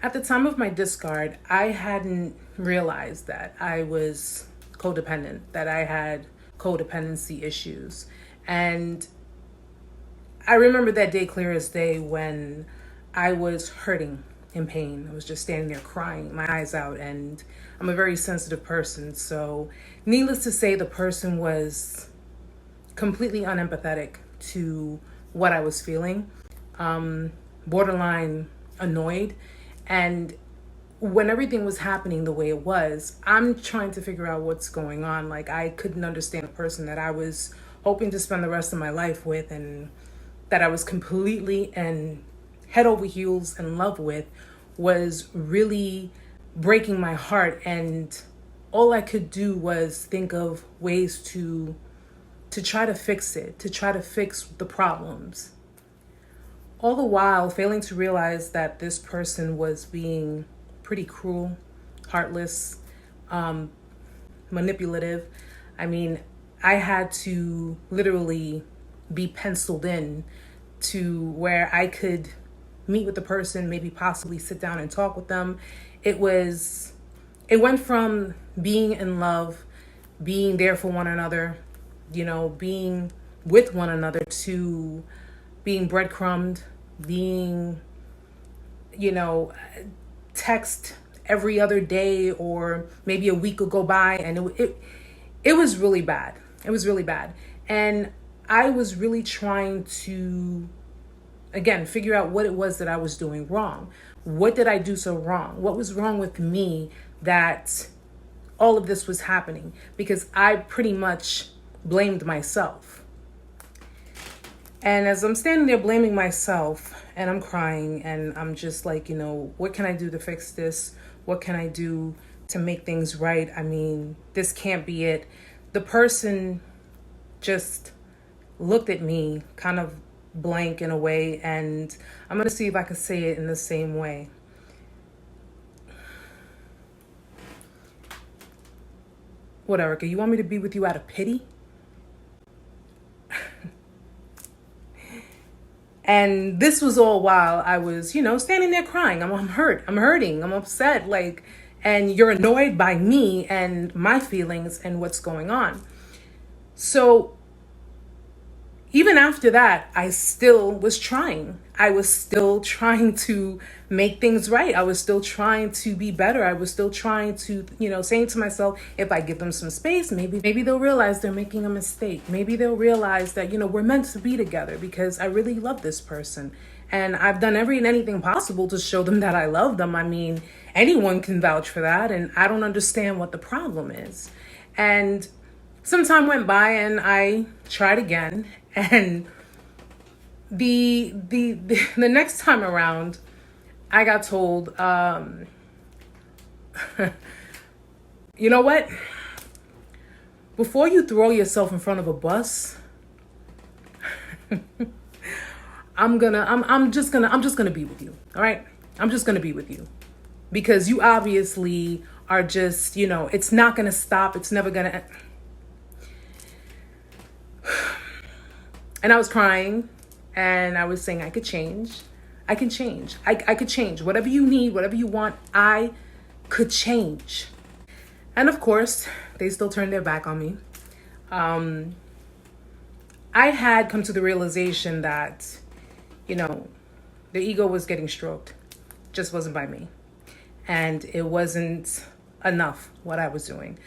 At the time of my discard, I hadn't realized that I was codependent, that I had codependency issues. And I remember that day clear as day when I was hurting in pain. I was just standing there crying my eyes out, and I'm a very sensitive person. So needless to say, the person was completely unempathetic to what I was feeling, borderline annoyed. And when everything was happening the way it was, I'm trying to figure out what's going on. Like, I couldn't understand a person that I was hoping to spend the rest of my life with, and that I was completely and head over heels in love with, was really breaking my heart. And all I could do was think of ways to try to fix it, to try to fix the problems. All the while failing to realize that this person was being pretty cruel, heartless, manipulative. I mean, I had to literally be penciled in to where I could meet with the person, maybe possibly sit down and talk with them. It went from being in love, being there for one another, being with one another, to being breadcrumbed, being, text every other day, or maybe a week will go by, and it was really bad. It was really bad. And I was really trying to, again, figure out what it was that I was doing wrong. What did I do so wrong? What was wrong with me that all of this was happening? Because I pretty much blamed myself. And as I'm standing there blaming myself, and I'm crying, and I'm just like, what can I do to fix this? What can I do to make things right? I mean, this can't be it. The person just looked at me kind of blank in a way, and I'm going to see if I can say it in the same way. What, Erica, you want me to be with you out of pity? And this was all while I was, standing there crying. I'm hurting, I'm upset, and you're annoyed by me and my feelings and what's going on. So even after that, I still was trying. I was still trying to make things right. I was still trying to be better. I was still trying to, saying to myself, if I give them some space, maybe they'll realize they're making a mistake. Maybe they'll realize that, we're meant to be together, because I really love this person. And I've done every and anything possible to show them that I love them. I mean, anyone can vouch for that. And I don't understand what the problem is. And some time went by, and I tried again. And the next time around, I got told, you know what? Before you throw yourself in front of a bus, I'm just gonna be with you. All right? I'm just gonna be with you, because you obviously are just, it's not gonna stop. It's never gonna. And I was crying, and I was saying I could change. I can change. I could change. Whatever you need, whatever you want, I could change. And of course, they still turned their back on me. I had come to the realization that, the ego was getting stroked. Just wasn't by me. And it wasn't enough what I was doing.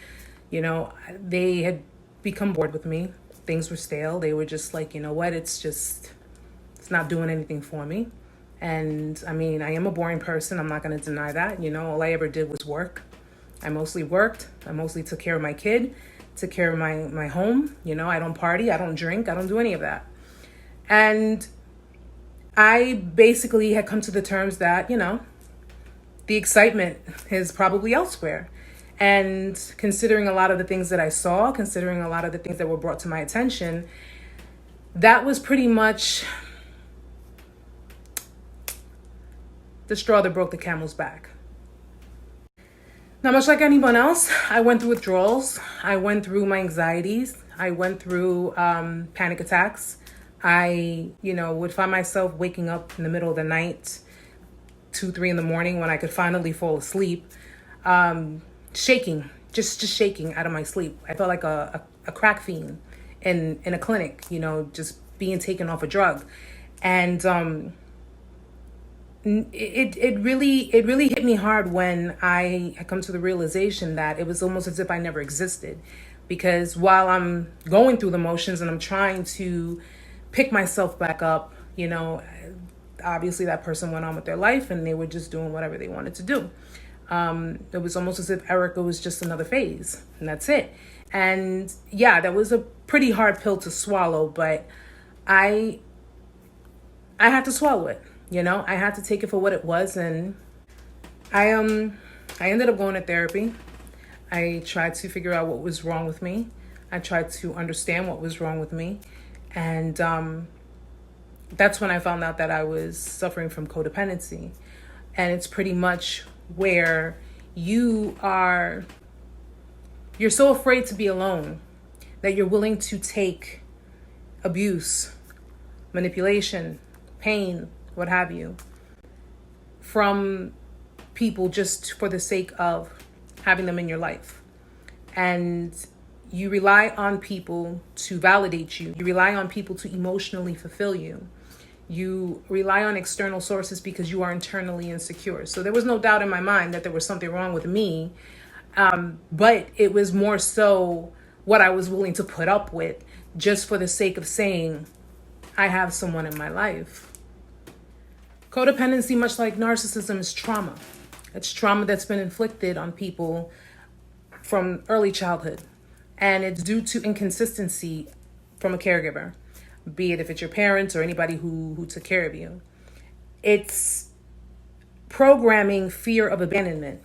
They had become bored with me. Things were stale. They were just like, what? It's not doing anything for me. And I mean, I am a boring person. I'm not going to deny that. All I ever did was work. I mostly worked. I mostly took care of my kid, took care of my home. I don't party. I don't drink. I don't do any of that. And I basically had come to the terms that, the excitement is probably elsewhere. And considering a lot of the things that I saw, considering a lot of the things that were brought to my attention, that was pretty much the straw that broke the camel's back. Now, much like anyone else, I went through withdrawals. I went through my anxieties. I went through panic attacks. I, would find myself waking up in the middle of the night 2, 3 in the morning when I could finally fall asleep, shaking, just shaking out of my sleep. I felt like a crack fiend in a clinic, just being taken off a drug. And it really hit me hard when I come to the realization that it was almost as if I never existed. Because while I'm going through the motions and I'm trying to pick myself back up, obviously that person went on with their life and they were just doing whatever they wanted to do. It was almost as if Erica was just another phase, and that's it. And yeah, that was a pretty hard pill to swallow, but I had to swallow it. I had to take it for what it was. And I ended up going to therapy. I tried to figure out what was wrong with me. I tried to understand what was wrong with me. And that's when I found out that I was suffering from codependency. And it's pretty much where you're so afraid to be alone that you're willing to take abuse, manipulation, pain, what have you, from people just for the sake of having them in your life. And you rely on people to validate you. You rely on people to emotionally fulfill you. You rely on external sources because you are internally insecure. So there was no doubt in my mind that there was something wrong with me. But it was more so what I was willing to put up with just for the sake of saying, I have someone in my life. Codependency, much like narcissism, is trauma. It's trauma that's been inflicted on people from early childhood. And it's due to inconsistency from a caregiver, be it if it's your parents or anybody who took care of you. It's programming fear of abandonment.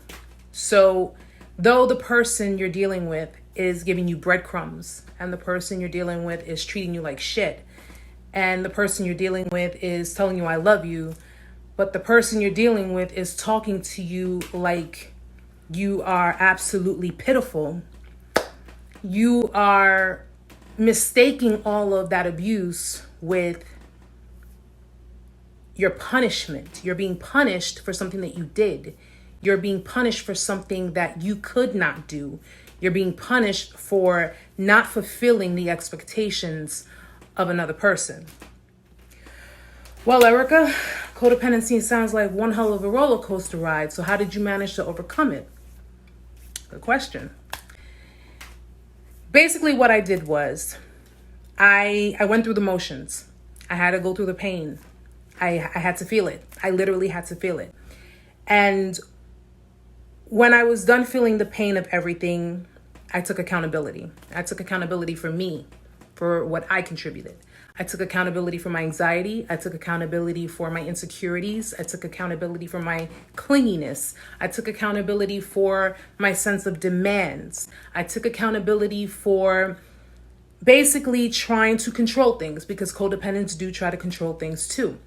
So though the person you're dealing with is giving you breadcrumbs, and the person you're dealing with is treating you like shit, and the person you're dealing with is telling you I love you, but the person you're dealing with is talking to you like you are absolutely pitiful, you are mistaking all of that abuse with your punishment. You're being punished for something that you did. You're being punished for something that you could not do. You're being punished for not fulfilling the expectations of another person. Well, Erica, codependency sounds like one hell of a roller coaster ride. So how did you manage to overcome it? Good question. Basically, what I did was I went through the motions. I had to go through the pain. I had to feel it. I literally had to feel it. And when I was done feeling the pain of everything, I took accountability. I took accountability for me, for what I contributed. I took accountability for my anxiety. I took accountability for my insecurities. I took accountability for my clinginess. I took accountability for my sense of demands. I took accountability for basically trying to control things, because codependents do try to control things too.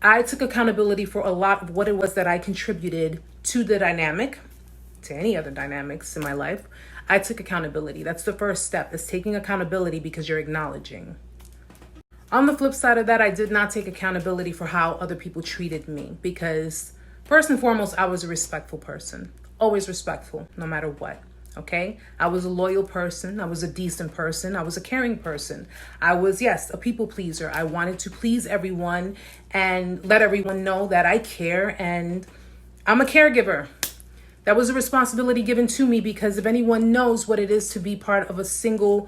I took accountability for a lot of what it was that I contributed to the dynamic, to any other dynamics in my life. I took accountability. That's the first step, is taking accountability, because you're acknowledging. On the flip side of that, I did not take accountability for how other people treated me, because first and foremost, I was a respectful person, always respectful, no matter what. Okay. I was a loyal person. I was a decent person. I was a caring person. I was, yes, a people pleaser. I wanted to please everyone and let everyone know that I care, and I'm a caregiver. That was a responsibility given to me, because if anyone knows what it is to be part of a single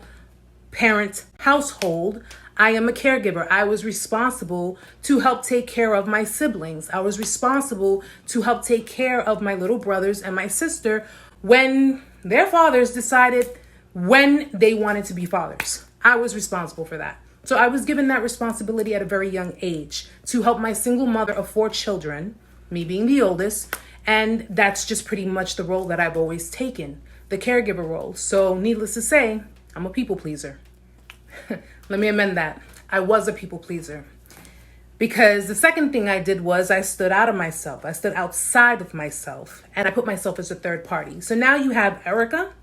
parent household, I am a caregiver. I was responsible to help take care of my siblings. I was responsible to help take care of my little brothers and my sister when their fathers decided when they wanted to be fathers. I was responsible for that. So I was given that responsibility at a very young age to help my single mother of 4 children, me being the oldest. And that's just pretty much the role that I've always taken, the caregiver role. So needless to say, I'm a people pleaser. Let me amend that. I was a people pleaser. Because the second thing I did was I stood out of myself. I stood outside of myself, and I put myself as a third party. So now you have Erica,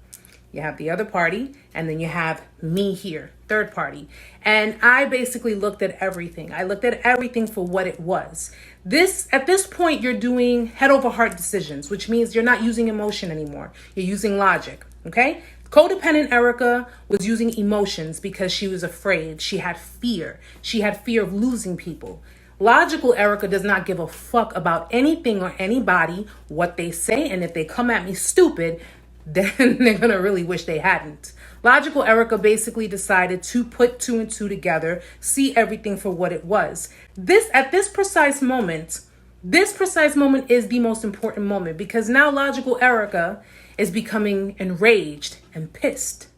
you have the other party, and then you have me here, third party. And I basically looked at everything. I looked at everything for what it was. At this point, you're doing head over heart decisions, which means you're not using emotion anymore. You're using logic, okay? Codependent Erica was using emotions because she was afraid. She had fear. She had fear of losing people. Logical Erica does not give a fuck about anything or anybody, what they say, and if they come at me stupid, then they're gonna really wish they hadn't. Logical Erica basically decided to put two and two together, see everything for what it was. At this precise moment is the most important moment, because now logical Erica is becoming enraged and pissed.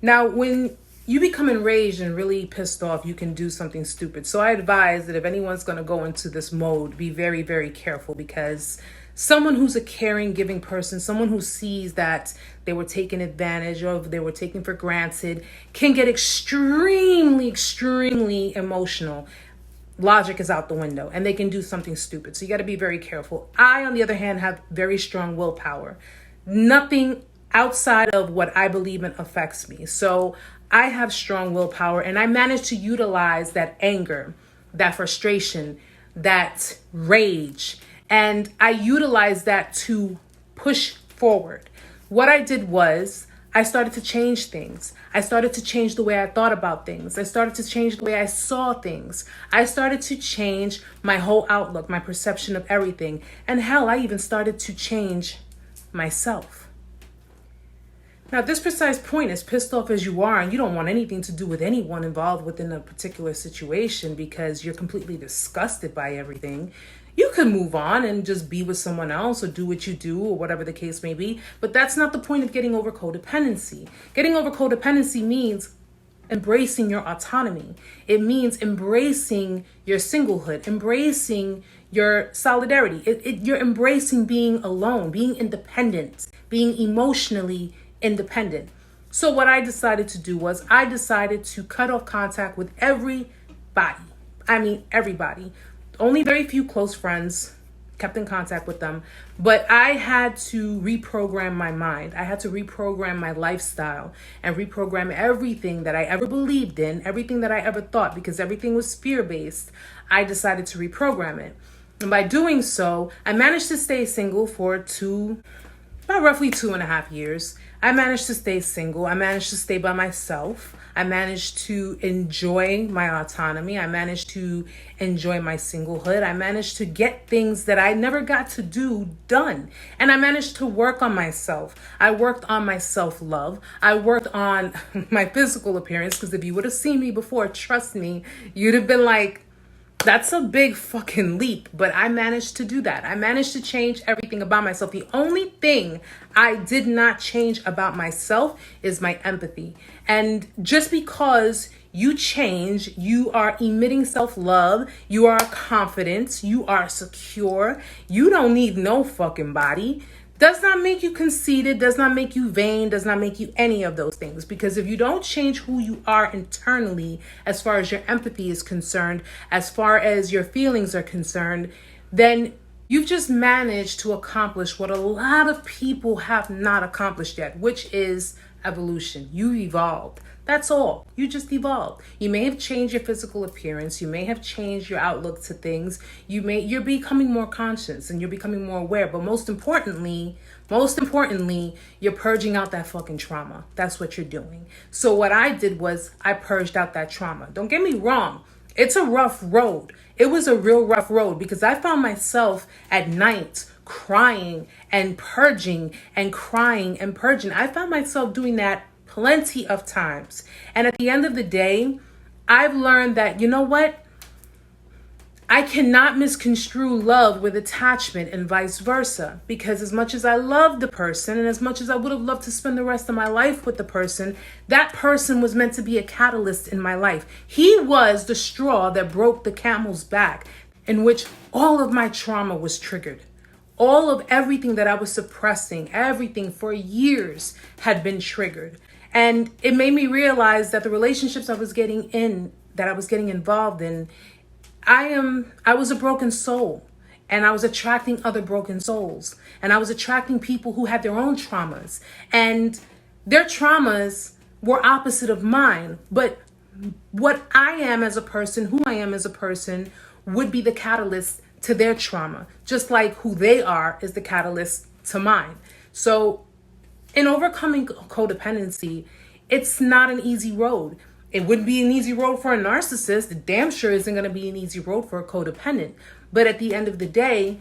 Now, when you become enraged and really pissed off, you can do something stupid. So I advise that if anyone's going to go into this mode, be very, very careful, because someone who's a caring, giving person, someone who sees that they were taken advantage of, they were taken for granted, can get extremely, extremely emotional. Logic is out the window and they can do something stupid. So you got to be very careful. I, on the other hand, have very strong willpower. Nothing outside of what I believe in affects me. So I have strong willpower, and I managed to utilize that anger, that frustration, that rage, and I utilized that to push forward. What I did was I started to change things. I started to change the way I thought about things. I started to change the way I saw things. I started to change my whole outlook, my perception of everything. And hell, I even started to change myself. Now, at this precise point, as pissed off as you are, and you don't want anything to do with anyone involved within a particular situation because you're completely disgusted by everything, you can move on and just be with someone else or do what you do or whatever the case may be. But that's not the point of getting over codependency. Getting over codependency means embracing your autonomy. It means embracing your singlehood, embracing your solidarity. You're embracing being alone, being independent, being emotionally independent. So what I decided to do was I decided to cut off contact with everybody. I mean, everybody. Only very few close friends kept in contact with them, but I had to reprogram my mind. I had to reprogram my lifestyle and reprogram everything that I ever believed in, everything that I ever thought, because everything was fear-based. I decided to reprogram it. And by doing so, I managed to stay single for about roughly 2.5 years. I managed to stay single. I managed to stay by myself. I managed to enjoy my autonomy. I managed to enjoy my singlehood. I managed to get things that I never got to do done. And I managed to work on myself. I worked on my self-love. I worked on my physical appearance, because if you would have seen me before, trust me, you'd have been like, that's a big fucking leap. But I managed to do that. I managed to change everything about myself. The only thing I did not change about myself is my empathy. And just because you change, you are emitting self-love, you are confident, you are secure, you don't need no fucking body, does not make you conceited, does not make you vain, does not make you any of those things. Because if you don't change who you are internally, as far as your empathy is concerned, as far as your feelings are concerned, then you've just managed to accomplish what a lot of people have not accomplished yet, which is evolution. You evolved. That's all. You just evolved. You may have changed your physical appearance. You may have changed your outlook to things. You're becoming more conscious and you're becoming more aware. But most importantly, you're purging out that fucking trauma. That's what you're doing. So what I did was I purged out that trauma. Don't get me wrong. It's a rough road. It was a real rough road, because I found myself at night crying and purging and crying and purging. I found myself doing that plenty of times. And at the end of the day, I've learned that, you know what? I cannot misconstrue love with attachment and vice versa. Because as much as I love the person and as much as I would have loved to spend the rest of my life with the person, that person was meant to be a catalyst in my life. He was the straw that broke the camel's back, in which all of my trauma was triggered. All of everything that I was suppressing, everything for years had been triggered. And it made me realize that the relationships I was getting involved in, I was a broken soul, and I was attracting other broken souls, and I was attracting people who had their own traumas, and their traumas were opposite of mine. But what I am as a person, who I am as a person, would be the catalyst to their trauma, just like who they are is the catalyst to mine. So in overcoming codependency, it's not an easy road. It wouldn't be an easy road for a narcissist. It damn sure isn't going to be an easy road for a codependent. But at the end of the day,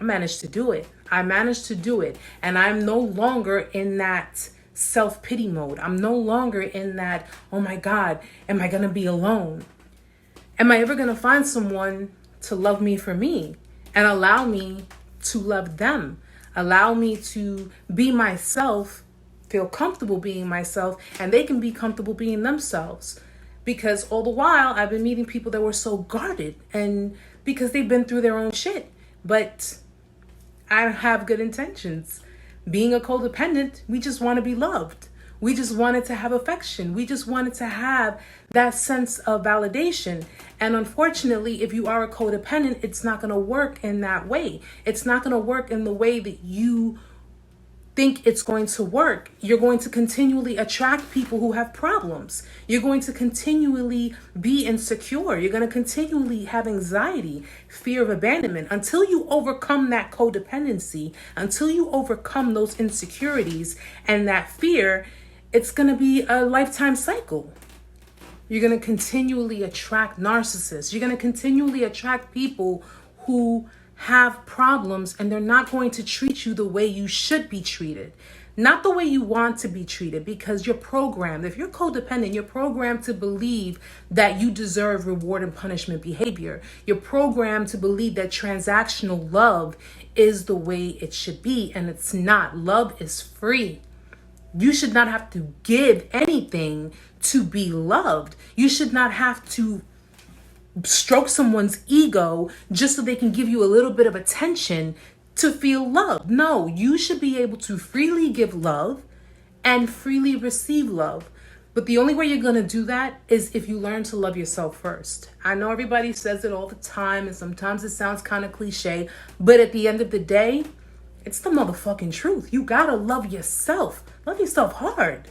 I managed to do it. I managed to do it. And I'm no longer in that self-pity mode. I'm no longer in that, oh my God, am I going to be alone? Am I ever going to find someone to love me for me and allow me to love them? Allow me to be myself, feel comfortable being myself, and they can be comfortable being themselves. Because all the while, I've been meeting people that were so guarded, and because they've been through their own shit. But I have good intentions. Being a codependent, we just want to be loved. We just wanted to have affection. We just wanted to have that sense of validation. And unfortunately, if you are a codependent, it's not going to work in that way. It's not going to work in the way that you think it's going to work. You're going to continually attract people who have problems. You're going to continually be insecure. You're going to continually have anxiety, fear of abandonment. Until you overcome that codependency, until you overcome those insecurities and that fear, it's going to be a lifetime cycle. You're going to continually attract narcissists. You're going to continually attract people who have problems, and they're not going to treat you the way you should be treated. Not the way you want to be treated, because you're programmed. If you're codependent, you're programmed to believe that you deserve reward and punishment behavior. You're programmed to believe that transactional love is the way it should be, and it's not. Love is free. You should not have to give anything to be loved. You should not have to stroke someone's ego just so they can give you a little bit of attention to feel loved. No, you should be able to freely give love and freely receive love. But the only way you're going to do that is if you learn to love yourself first. I know everybody says it all the time, and sometimes it sounds kind of cliche, but at the end of the day, it's the motherfucking truth. You gotta love yourself. Love yourself hard.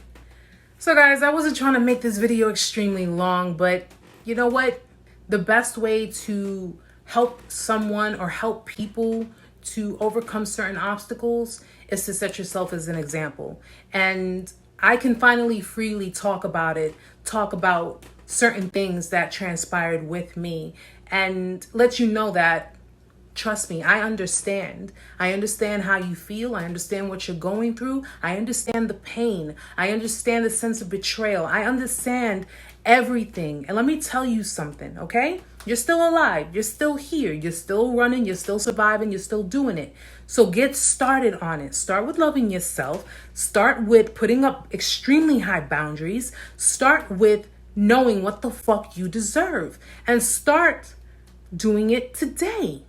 So guys, I wasn't trying to make this video extremely long, but you know what? The best way to help someone or help people to overcome certain obstacles is to set yourself as an example. And I can finally freely talk about it, talk about certain things that transpired with me, and let you know that, trust me, I understand. I understand how you feel. I understand what you're going through. I understand the pain. I understand the sense of betrayal. I understand everything. And let me tell you something, okay? You're still alive. You're still here. You're still running. You're still surviving. You're still doing it. So get started on it. Start with loving yourself. Start with putting up extremely high boundaries. Start with knowing what the fuck you deserve. And start doing it today.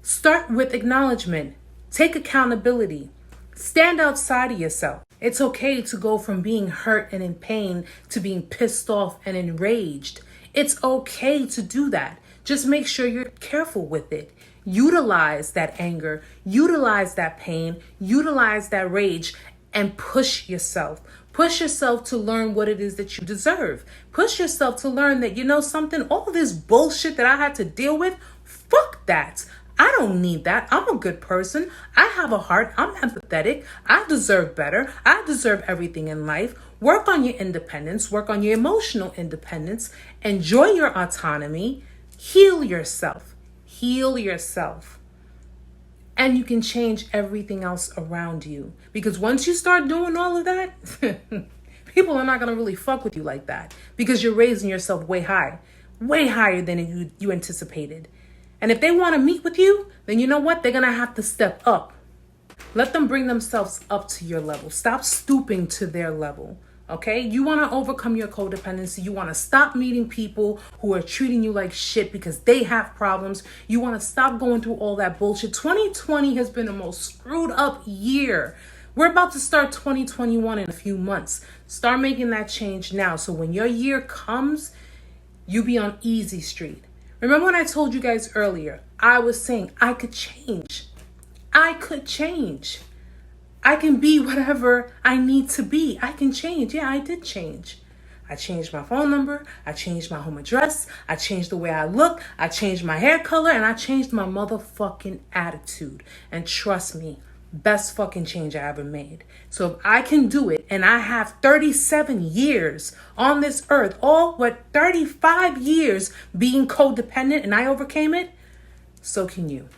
Start with acknowledgement. Take accountability. Stand outside of yourself. It's okay to go from being hurt and in pain to being pissed off and enraged. It's okay to do that. Just make sure you're careful with it. Utilize that anger, utilize that pain, utilize that rage, and push yourself. Push yourself to learn what it is that you deserve. Push yourself to learn that, you know something, all this bullshit that I had to deal with, fuck that. I don't need that. I'm a good person. I have a heart. I'm empathetic. I deserve better. I deserve everything in life. Work on your independence. Work on your emotional independence. Enjoy your autonomy. Heal yourself. Heal yourself. And you can change everything else around you. Because once you start doing all of that, people are not going to really fuck with you like that. Because you're raising yourself way high. Way higher than you anticipated. And if they want to meet with you, then you know what? They're going to have to step up. Let them bring themselves up to your level. Stop stooping to their level. Okay? You want to overcome your codependency. You want to stop meeting people who are treating you like shit because they have problems. You want to stop going through all that bullshit. 2020 has been the most screwed up year. We're about to start 2021 in a few months. Start making that change now. So when your year comes, you be on easy street. Remember when I told you guys earlier, I was saying I could change. I could change. I can be whatever I need to be. I can change. Yeah, I did change. I changed my phone number. I changed my home address. I changed the way I look. I changed my hair color. And I changed my motherfucking attitude. And trust me, best fucking change I ever made. So if I can do it, and I have 37 years on this earth, 35 years being codependent, and I overcame it, so can you.